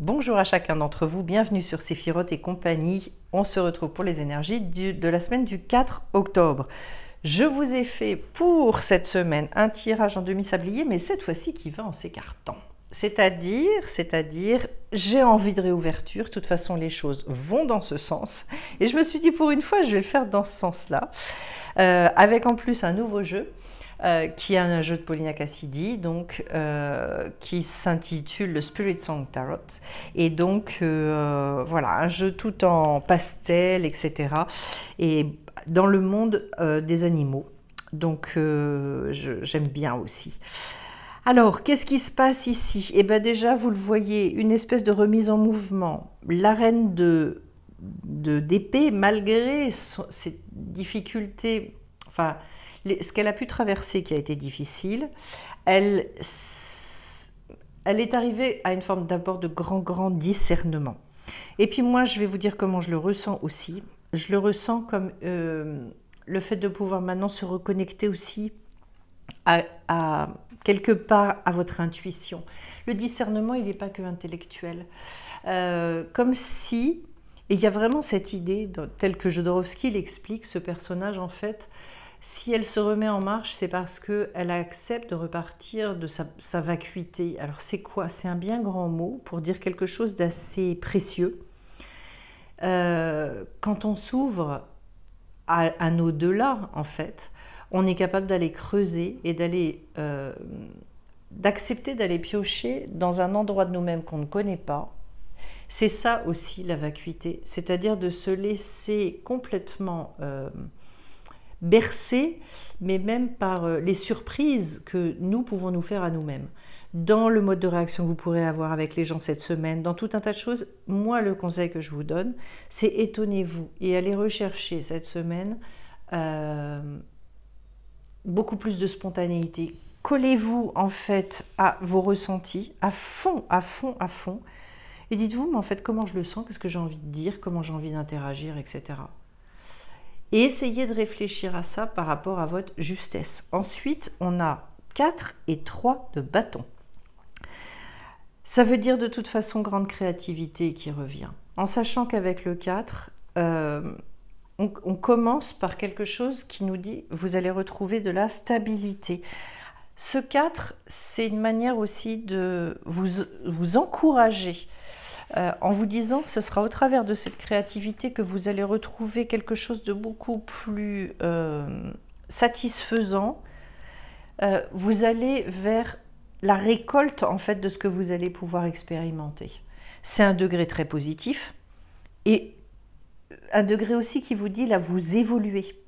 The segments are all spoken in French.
Bonjour à chacun d'entre vous, bienvenue sur Séphiroth et compagnie. On se retrouve pour les énergies de la semaine du 4 octobre. Je vous ai fait pour cette semaine un tirage en demi-sablier, mais cette fois-ci qui va en s'écartant. C'est-à-dire, j'ai envie de réouverture, de toute façon les choses vont dans ce sens. Et je me suis dit pour une fois, je vais le faire dans ce sens-là, avec en plus un nouveau jeu. Qui est un jeu de Paulina Cassidy, donc, qui s'intitule le Spirit Song Tarot. Et donc, voilà, un jeu tout en pastel, etc. Et dans le monde des animaux. Donc, j'aime bien aussi. Alors, qu'est-ce qui se passe ici? Eh bien déjà, vous le voyez, une espèce de remise en mouvement. La reine d'épée, malgré ses difficultés, enfin, ce qu'elle a pu traverser qui a été difficile, elle est arrivée à une forme d'abord de grand discernement. Et puis moi, je vais vous dire comment je le ressens aussi. Je le ressens comme le fait de pouvoir maintenant se reconnecter aussi à quelque part à votre intuition. Le discernement, il n'est pas que intellectuel. Comme si, et il y a vraiment cette idée, telle que Jodorowsky l'explique, ce personnage en fait, si elle se remet en marche, c'est parce qu'elle accepte de repartir de sa vacuité. Alors c'est quoi? C'est un bien grand mot pour dire quelque chose d'assez précieux. Quand on s'ouvre à un au-delà, en fait, on est capable d'aller creuser et d'accepter d'aller piocher dans un endroit de nous-mêmes qu'on ne connaît pas. C'est ça aussi la vacuité, c'est-à-dire de se laisser complètement bercé, mais même par les surprises que nous pouvons nous faire à nous-mêmes. Dans le mode de réaction que vous pourrez avoir avec les gens cette semaine, dans tout un tas de choses, moi le conseil que je vous donne, c'est étonnez-vous et allez rechercher cette semaine beaucoup plus de spontanéité. Collez-vous en fait à vos ressentis, à fond, et dites-vous, mais en fait, comment je le sens, qu'est-ce que j'ai envie de dire, comment j'ai envie d'interagir, etc. Et essayez de réfléchir à ça par rapport à votre justesse. Ensuite, on a 4 et 3 de bâton. Ça veut dire de toute façon grande créativité qui revient. En sachant qu'avec le 4, on commence par quelque chose qui nous dit vous allez retrouver de la stabilité. Ce 4, c'est une manière aussi de vous encourager en vous disant que ce sera au travers de cette créativité que vous allez retrouver quelque chose de beaucoup plus satisfaisant. Vous allez vers la récolte en fait de ce que vous allez pouvoir expérimenter. C'est un degré très positif et un degré aussi qui vous dit là vous évoluez.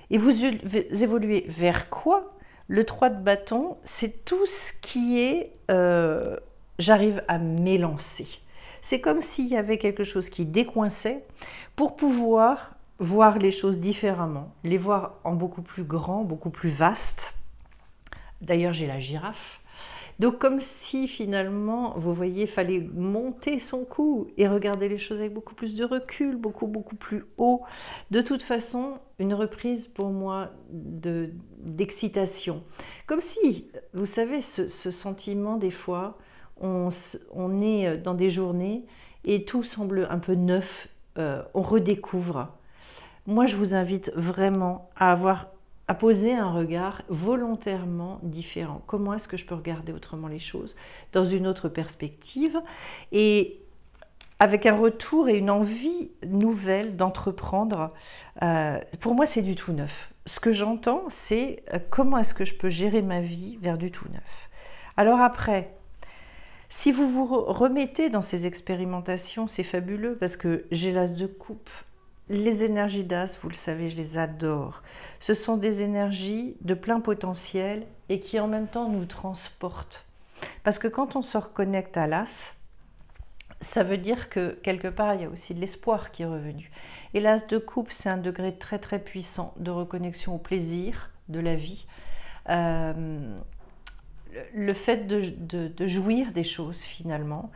Et vous évoluez vers quoi? Le 3 de bâton, c'est tout ce qui est j'arrive à m'élancer. C'est comme s'il y avait quelque chose qui décoinçait pour pouvoir voir les choses différemment, les voir en beaucoup plus grand, beaucoup plus vaste. D'ailleurs, j'ai la girafe. Donc comme si finalement, vous voyez, il fallait monter son cou et regarder les choses avec beaucoup plus de recul, beaucoup plus haut. De toute façon, une reprise pour moi d'excitation. Comme si, vous savez, ce sentiment des fois, on est dans des journées et tout semble un peu neuf, on redécouvre. Moi, je vous invite vraiment à poser un regard volontairement différent. Comment est-ce que je peux regarder autrement les choses, dans une autre perspective, et avec un retour et une envie nouvelle d'entreprendre. Pour moi, c'est du tout neuf. Ce que j'entends, c'est comment est-ce que je peux gérer ma vie vers du tout neuf. Alors après, si vous vous remettez dans ces expérimentations, c'est fabuleux parce que j'ai l'as de coupe. Les énergies d'as, vous le savez, je les adore. Ce sont des énergies de plein potentiel et qui en même temps nous transportent. Parce que quand on se reconnecte à l'as, ça veut dire que quelque part, il y a aussi de l'espoir qui est revenu. Et l'as de coupe, c'est un degré très puissant de reconnexion au plaisir de la vie. Le fait de jouir des choses finalement.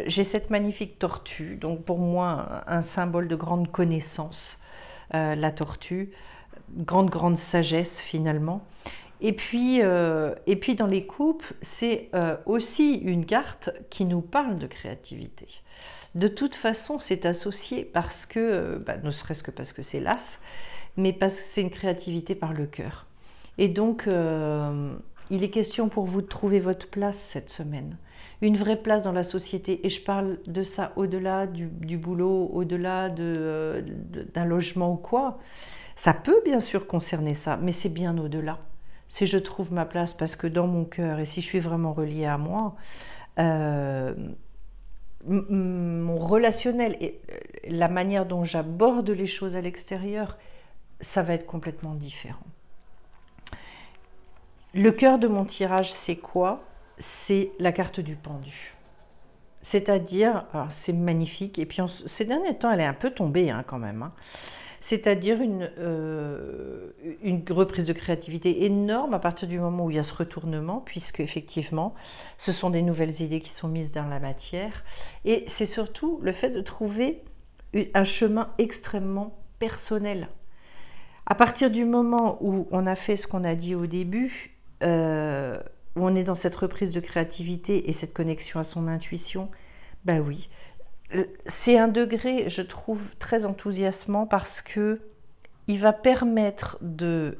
J'ai cette magnifique tortue, donc pour moi un symbole de grande connaissance, la tortue, grande sagesse finalement. Et puis dans les coupes, c'est aussi une carte qui nous parle de créativité. De toute façon, c'est associé parce que, ne serait-ce que parce que c'est l'as, mais parce que c'est une créativité par le cœur. Et donc, il est question pour vous de trouver votre place cette semaine. Une vraie place dans la société. Et je parle de ça au-delà du boulot, au-delà d'un logement ou quoi. Ça peut bien sûr concerner ça, mais c'est bien au-delà. Si je trouve ma place, parce que dans mon cœur, et si je suis vraiment reliée à moi, mon relationnel et la manière dont j'aborde les choses à l'extérieur, ça va être complètement différent. Le cœur de mon tirage, c'est quoi? C'est la carte du pendu. C'est-à-dire, alors c'est magnifique, et puis ces derniers temps, elle est un peu tombée quand même. C'est-à-dire une reprise de créativité énorme à partir du moment où il y a ce retournement, puisque effectivement, ce sont des nouvelles idées qui sont mises dans la matière. Et c'est surtout le fait de trouver un chemin extrêmement personnel. À partir du moment où on a fait ce qu'on a dit au début, où on est dans cette reprise de créativité et cette connexion à son intuition, ben oui, c'est un degré, je trouve, très enthousiasmant parce que il va permettre d'être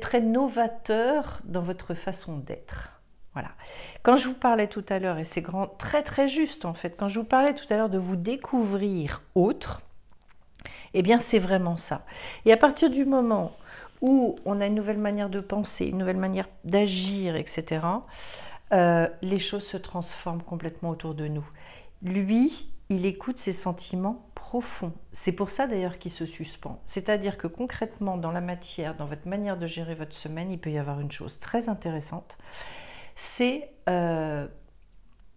très novateur dans votre façon d'être. Voilà. Quand je vous parlais tout à l'heure, et c'est très très juste en fait, quand je vous parlais tout à l'heure de vous découvrir autre, eh bien c'est vraiment ça. Et à partir du moment où on a une nouvelle manière de penser, une nouvelle manière d'agir, etc., les choses se transforment complètement autour de nous. Lui, il écoute ses sentiments profonds. C'est pour ça d'ailleurs qu'il se suspend. C'est-à-dire que concrètement, dans la matière, dans votre manière de gérer votre semaine, il peut y avoir une chose très intéressante. C'est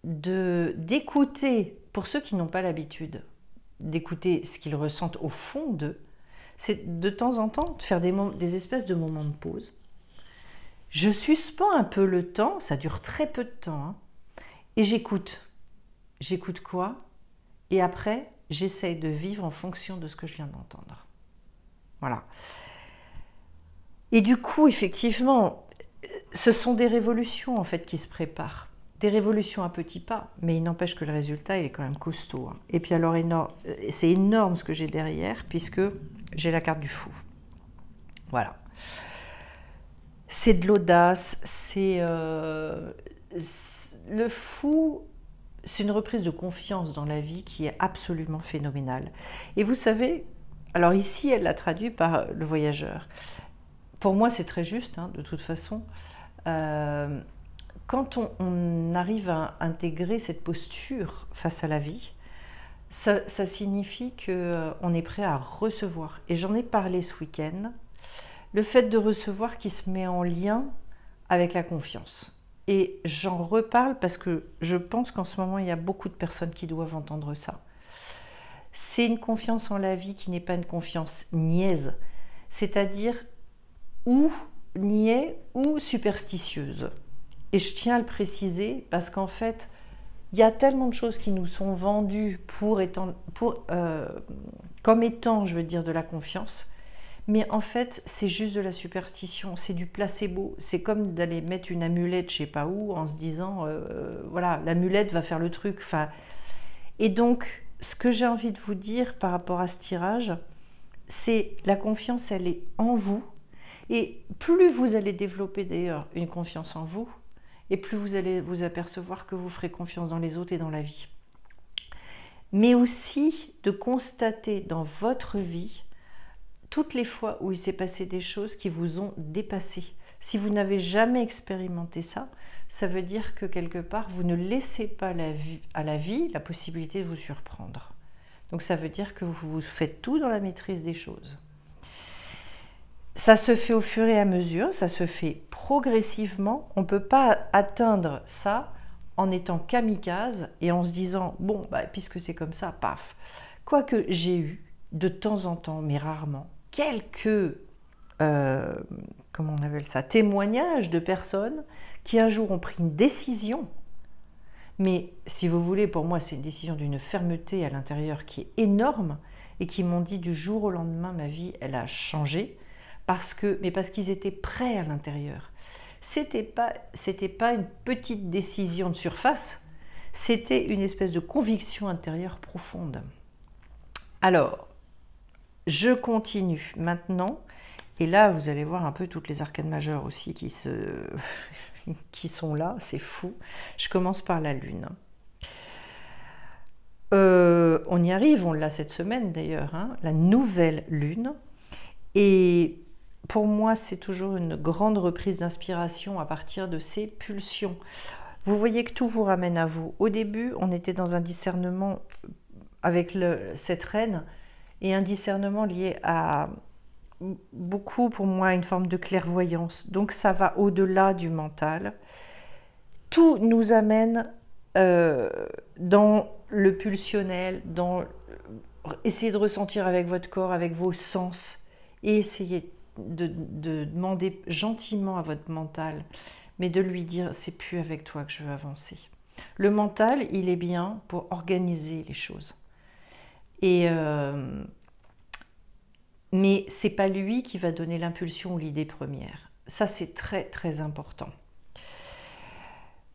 d'écouter, pour ceux qui n'ont pas l'habitude, d'écouter ce qu'ils ressentent au fond d'eux, c'est de temps en temps de faire des espèces de moments de pause. Je suspends un peu le temps, ça dure très peu de temps, et j'écoute. J'écoute quoi? Et après, j'essaye de vivre en fonction de ce que je viens d'entendre. Voilà. Et du coup, effectivement, ce sont des révolutions en fait qui se préparent. Des révolutions à petits pas, mais il n'empêche que le résultat, il est quand même costaud. Et puis alors, c'est énorme ce que j'ai derrière, puisque j'ai la carte du fou. Voilà. C'est de l'audace, le fou, c'est une reprise de confiance dans la vie qui est absolument phénoménale. Et vous savez, alors ici, elle l'a traduit par le voyageur. Pour moi, c'est très juste, de toute façon. Quand on arrive à intégrer cette posture face à la vie, ça signifie qu'on est prêt à recevoir. Et j'en ai parlé ce week-end. Le fait de recevoir qui se met en lien avec la confiance. Et j'en reparle parce que je pense qu'en ce moment, il y a beaucoup de personnes qui doivent entendre ça. C'est une confiance en la vie qui n'est pas une confiance niaise, c'est-à-dire ou niais ou superstitieuse. Et je tiens à le préciser parce qu'en fait, il y a tellement de choses qui nous sont vendues comme étant, je veux dire, de la confiance. Mais en fait, c'est juste de la superstition, c'est du placebo. C'est comme d'aller mettre une amulette, je sais pas où, en se disant, voilà, l'amulette va faire le truc. Et donc, ce que j'ai envie de vous dire par rapport à ce tirage, c'est la confiance, elle est en vous. Et plus vous allez développer d'ailleurs une confiance en vous, et plus vous allez vous apercevoir que vous ferez confiance dans les autres et dans la vie. Mais aussi de constater dans votre vie toutes les fois où il s'est passé des choses qui vous ont dépassé. Si vous n'avez jamais expérimenté ça, ça veut dire que quelque part, vous ne laissez pas à la vie la possibilité de vous surprendre. Donc ça veut dire que vous faites tout dans la maîtrise des choses. Ça se fait au fur et à mesure, ça se fait progressivement. On ne peut pas atteindre ça en étant kamikaze et en se disant, bon, puisque c'est comme ça, paf. Quoique j'ai eu de temps en temps, mais rarement, quelques comment on appelle ça, témoignages de personnes qui un jour ont pris une décision, mais si vous voulez, pour moi c'est une décision d'une fermeté à l'intérieur qui est énorme et qui m'ont dit du jour au lendemain ma vie elle a changé mais parce qu'ils étaient prêts à l'intérieur. C'était pas une petite décision de surface, c'était une espèce de conviction intérieure profonde. Alors, je continue maintenant, et là vous allez voir un peu toutes les arcanes majeures aussi qui sont là, c'est fou. Je commence par la Lune. On y arrive, on l'a cette semaine d'ailleurs, hein, la nouvelle Lune. Et pour moi, c'est toujours une grande reprise d'inspiration à partir de ces pulsions. Vous voyez que tout vous ramène à vous. Au début, on était dans un discernement avec cette reine, et un discernement lié à beaucoup, pour moi, une forme de clairvoyance. Donc ça va au-delà du mental. Tout nous amène dans le pulsionnel, dans essayer de ressentir avec votre corps, avec vos sens, et essayer de demander gentiment à votre mental, mais de lui dire c'est plus avec toi que je veux avancer. Le mental, il est bien pour organiser les choses. Mais c'est pas lui qui va donner l'impulsion ou l'idée première. Ça, c'est très très important.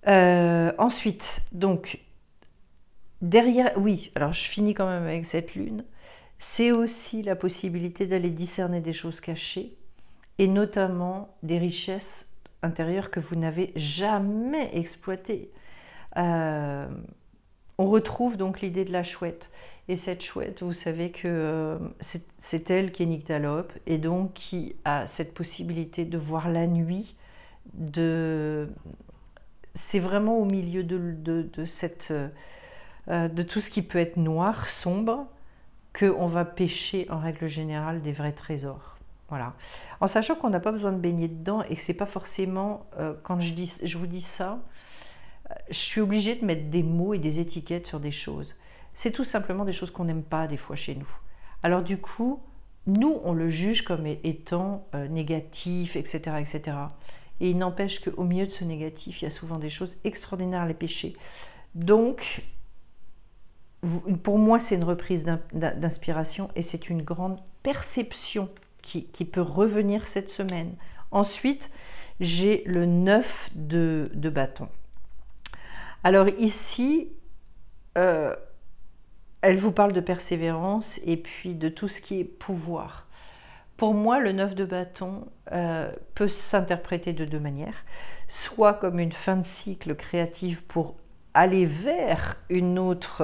Ensuite, donc, derrière, oui, alors je finis quand même avec cette lune, c'est aussi la possibilité d'aller discerner des choses cachées, et notamment des richesses intérieures que vous n'avez jamais exploitées. On retrouve donc l'idée de la chouette. Et cette chouette, vous savez que c'est elle qui est nyctalope, et donc qui a cette possibilité de voir la nuit. C'est vraiment au milieu de tout ce qui peut être noir, sombre, qu'on va pêcher en règle générale des vrais trésors. Voilà. En sachant qu'on n'a pas besoin de baigner dedans, et que c'est pas forcément, quand je vous dis ça, je suis obligée de mettre des mots et des étiquettes sur des choses. C'est tout simplement des choses qu'on n'aime pas des fois chez nous. Alors du coup, nous, on le juge comme étant négatif, etc., etc. Et il n'empêche qu'au milieu de ce négatif, il y a souvent des choses extraordinaires à les pêcher. Donc, pour moi, c'est une reprise d'inspiration, et c'est une grande perception qui peut revenir cette semaine. Ensuite, j'ai le 9 de bâton. Alors ici, elle vous parle de persévérance et puis de tout ce qui est pouvoir. Pour moi, le 9 de bâton peut s'interpréter de deux manières. Soit comme une fin de cycle créative pour aller vers une autre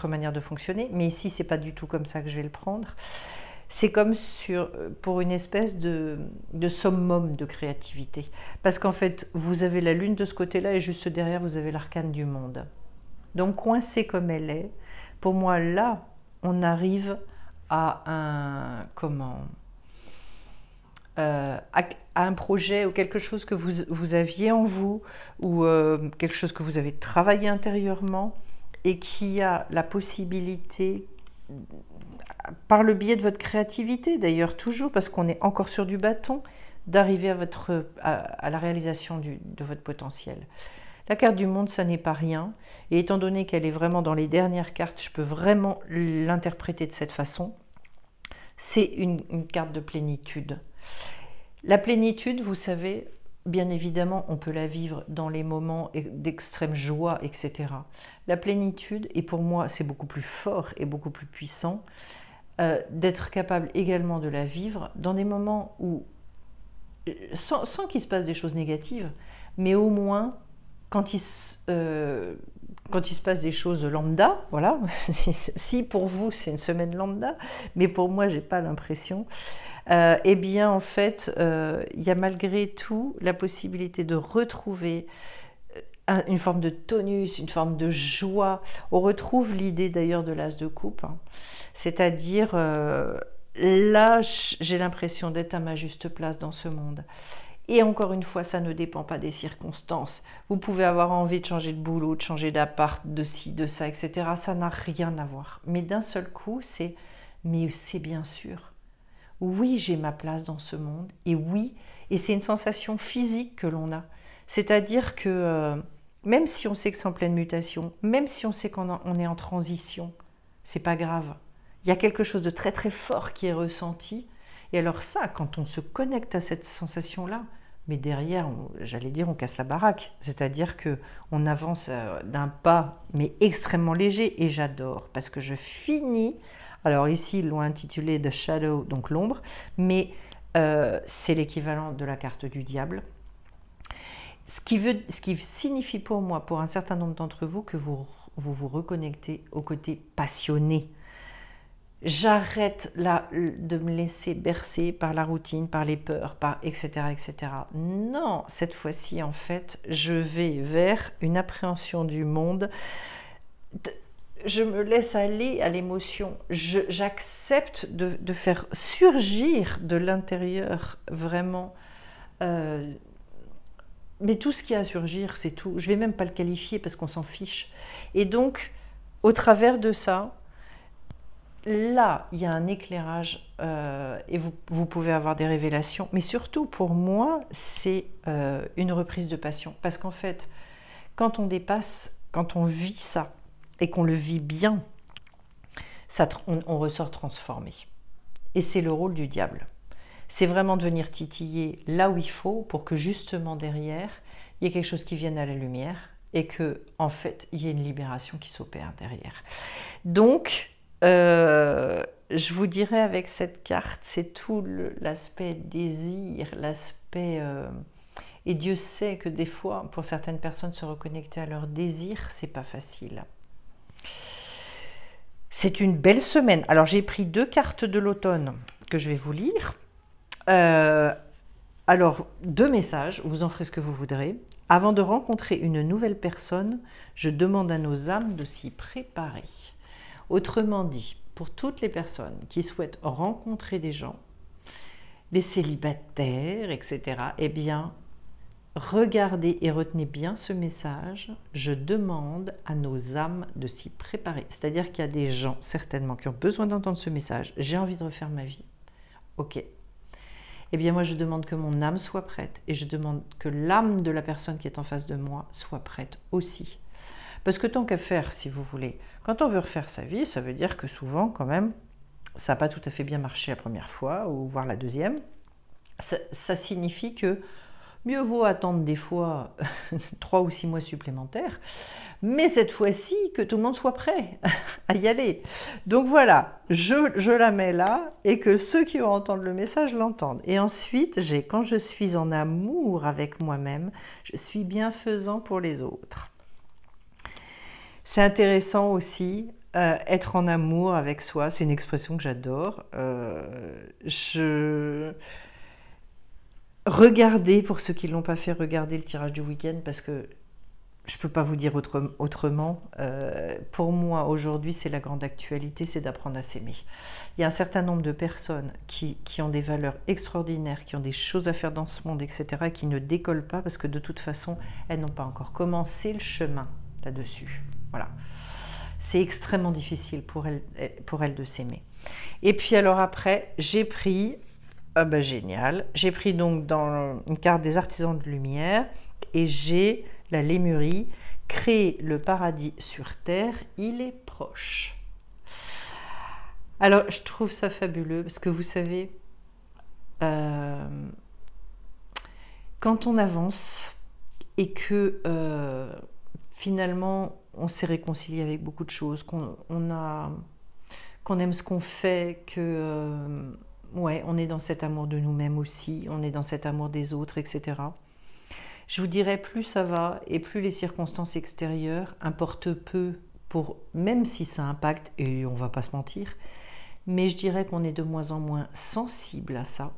manière de fonctionner. Mais ici, ce n'est pas du tout comme ça que je vais le prendre. C'est comme pour une espèce de summum de créativité. Parce qu'en fait, vous avez la lune de ce côté-là, et juste derrière, vous avez l'arcane du monde. Donc, coincée comme elle est, pour moi, là, on arrive à un projet ou quelque chose que vous aviez en vous, ou quelque chose que vous avez travaillé intérieurement, et qui a la possibilité, par le biais de votre créativité d'ailleurs, toujours, parce qu'on est encore sur du bâton, d'arriver à la réalisation de votre potentiel. La carte du monde, ça n'est pas rien, et étant donné qu'elle est vraiment dans les dernières cartes, je peux vraiment l'interpréter de cette façon. C'est une carte de plénitude. La plénitude, vous savez, bien évidemment, on peut la vivre dans les moments d'extrême joie, etc. La plénitude, et pour moi, c'est beaucoup plus fort et beaucoup plus puissant, d'être capable également de la vivre dans des moments où, sans qu'il se passe des choses négatives, mais au moins quand il se passe des choses lambda, voilà, si pour vous c'est une semaine lambda, mais pour moi j'ai pas l'impression, eh bien en fait il y a malgré tout la possibilité de retrouver une forme de tonus, une forme de joie. On retrouve l'idée d'ailleurs de l'as de coupe, hein. C'est-à-dire là j'ai l'impression d'être à ma juste place dans ce monde. Et encore une fois, ça ne dépend pas des circonstances. Vous pouvez avoir envie de changer de boulot, de changer d'appart, de ci, de ça, etc. Ça n'a rien à voir. Mais d'un seul coup, mais c'est bien sûr. Oui, j'ai ma place dans ce monde. Et oui, et c'est une sensation physique que l'on a. C'est-à-dire que même si on sait que c'est en pleine mutation, même si on sait qu'on est en transition, c'est pas grave. Il y a quelque chose de très très fort qui est ressenti. Et alors ça, quand on se connecte à cette sensation-là, mais derrière, j'allais dire, on casse la baraque. C'est-à-dire qu'on avance d'un pas, mais extrêmement léger. Et j'adore, parce que je finis... Alors ici, ils l'ont intitulé The Shadow, donc l'ombre, mais c'est l'équivalent de la carte du diable. Ce qui signifie pour moi, pour un certain nombre d'entre vous, que vous reconnectez au côté passionné. J'arrête là de me laisser bercer par la routine, par les peurs, par etc., etc. Non, cette fois-ci, en fait, je vais vers une appréhension du monde. Je me laisse aller à l'émotion. J'accepte de faire surgir de l'intérieur vraiment... mais tout ce qui a à surgir, c'est tout. Je ne vais même pas le qualifier parce qu'on s'en fiche. Et donc, au travers de ça, là, il y a un éclairage et vous pouvez avoir des révélations. Mais surtout, pour moi, c'est une reprise de passion. Parce qu'en fait, quand on dépasse, quand on vit ça et qu'on le vit bien, on ressort transformé. Et c'est le rôle du diable. C'est vraiment de venir titiller là où il faut pour que justement derrière, il y ait quelque chose qui vienne à la lumière et que, en fait, il y ait une libération qui s'opère derrière. Donc, je vous dirais avec cette carte, c'est tout l'aspect désir, l'aspect... et Dieu sait que des fois, pour certaines personnes, se reconnecter à leur désir, c'est pas facile. C'est une belle semaine. Alors, j'ai pris 2 cartes de l'automne que je vais vous lire. Alors, 2 messages, vous en ferez ce que vous voudrez. Avant de rencontrer une nouvelle personne, je demande à nos âmes de s'y préparer. Autrement dit, pour toutes les personnes qui souhaitent rencontrer des gens, les célibataires, etc., eh bien, regardez et retenez bien ce message. Je demande à nos âmes de s'y préparer. C'est-à-dire qu'il y a des gens, certainement, qui ont besoin d'entendre ce message. J'ai envie de refaire ma vie. Ok. Eh bien, moi, je demande que mon âme soit prête et je demande que l'âme de la personne qui est en face de moi soit prête aussi. Parce que tant qu'à faire, si vous voulez, quand on veut refaire sa vie, ça veut dire que souvent, quand même, ça n'a pas tout à fait bien marché la première fois, ou voire la deuxième. Ça signifie que mieux vaut attendre des fois 3 ou 6 mois supplémentaires, mais cette fois-ci, que tout le monde soit prêt à y aller. Donc voilà, je la mets là, et que ceux qui vont entendre le message l'entendent. Et ensuite, quand je suis en amour avec moi-même, je suis bienfaisant pour les autres. C'est intéressant aussi, être en amour avec soi, c'est une expression que j'adore. Regardez, pour ceux qui ne l'ont pas fait, regardez le tirage du week-end, parce que je ne peux pas vous dire autrement. Pour moi, aujourd'hui, c'est la grande actualité, c'est d'apprendre à s'aimer. Il y a un certain nombre de personnes qui ont des valeurs extraordinaires, qui ont des choses à faire dans ce monde, etc., et qui ne décollent pas parce que de toute façon, elles n'ont pas encore commencé le chemin là-dessus. Voilà. C'est extrêmement difficile pour elles de s'aimer. Et puis alors après, j'ai pris, génial, j'ai pris donc dans une carte des artisans de lumière et j'ai la Lémurie, créer le paradis sur terre, il est proche. Alors je trouve ça fabuleux parce que vous savez, quand on avance et que finalement on s'est réconcilié avec beaucoup de choses, qu'on aime ce qu'on fait, ouais, on est dans cet amour de nous-mêmes aussi, on est dans cet amour des autres, etc. Je vous dirais, plus ça va et plus les circonstances extérieures importent peu, même si ça impacte, et on ne va pas se mentir, mais je dirais qu'on est de moins en moins sensible à ça.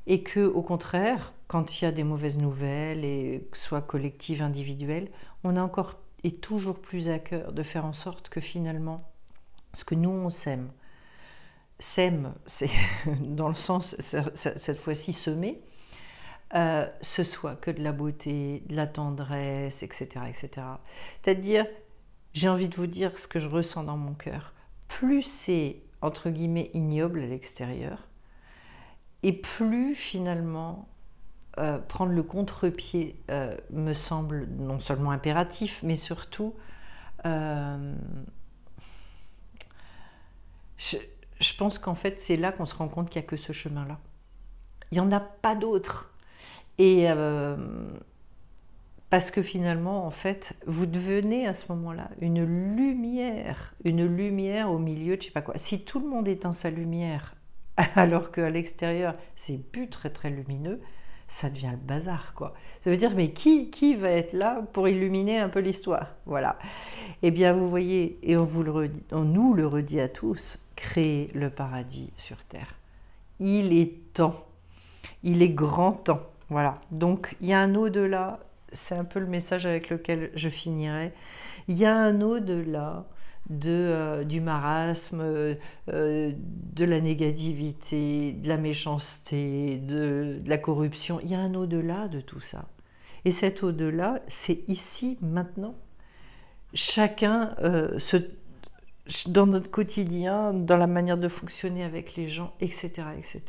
Et que, au contraire, quand il y a des mauvaises nouvelles, et que ce soit collectives, individuelles, on a encore et toujours plus à cœur de faire en sorte que finalement, ce que nous on sème, c'est dans le sens, cette fois-ci, semer, ce soit que de la beauté, de la tendresse, etc., etc. C'est-à-dire, j'ai envie de vous dire ce que je ressens dans mon cœur. Plus c'est, entre guillemets, ignoble à l'extérieur, et plus finalement, prendre le contre-pied me semble non seulement impératif, mais surtout, je pense qu'en fait, c'est là qu'on se rend compte qu'il n'y a que ce chemin-là. Il n'y en a pas d'autre. Et parce que finalement, en fait, vous devenez à ce moment-là une lumière au milieu de je sais pas quoi. Si tout le monde éteint sa lumière, alors qu'à l'extérieur, c'est plus très très lumineux, ça devient le bazar, quoi. Ça veut dire, mais qui va être là pour illuminer un peu l'histoire? Voilà. Eh bien, vous voyez, et on nous le redit à tous, créer le paradis sur Terre. Il est temps. Il est grand temps. Voilà. Donc, il y a un au-delà. C'est un peu le message avec lequel je finirai. Il y a un au-delà du marasme, de la négativité, de la méchanceté, de la corruption. Il y a un au-delà de tout ça. Et cet au-delà, c'est ici, maintenant. Chacun, dans notre quotidien, dans la manière de fonctionner avec les gens, etc., etc.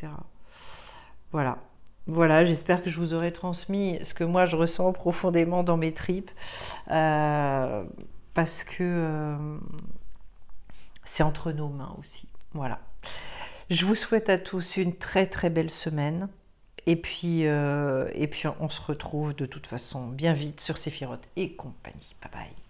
Voilà. Voilà, j'espère que je vous aurai transmis ce que moi je ressens profondément dans mes tripes, parce que c'est entre nos mains aussi. Voilà. Je vous souhaite à tous une très très belle semaine, et puis on se retrouve de toute façon bien vite sur Séphiroth et compagnie. Bye bye.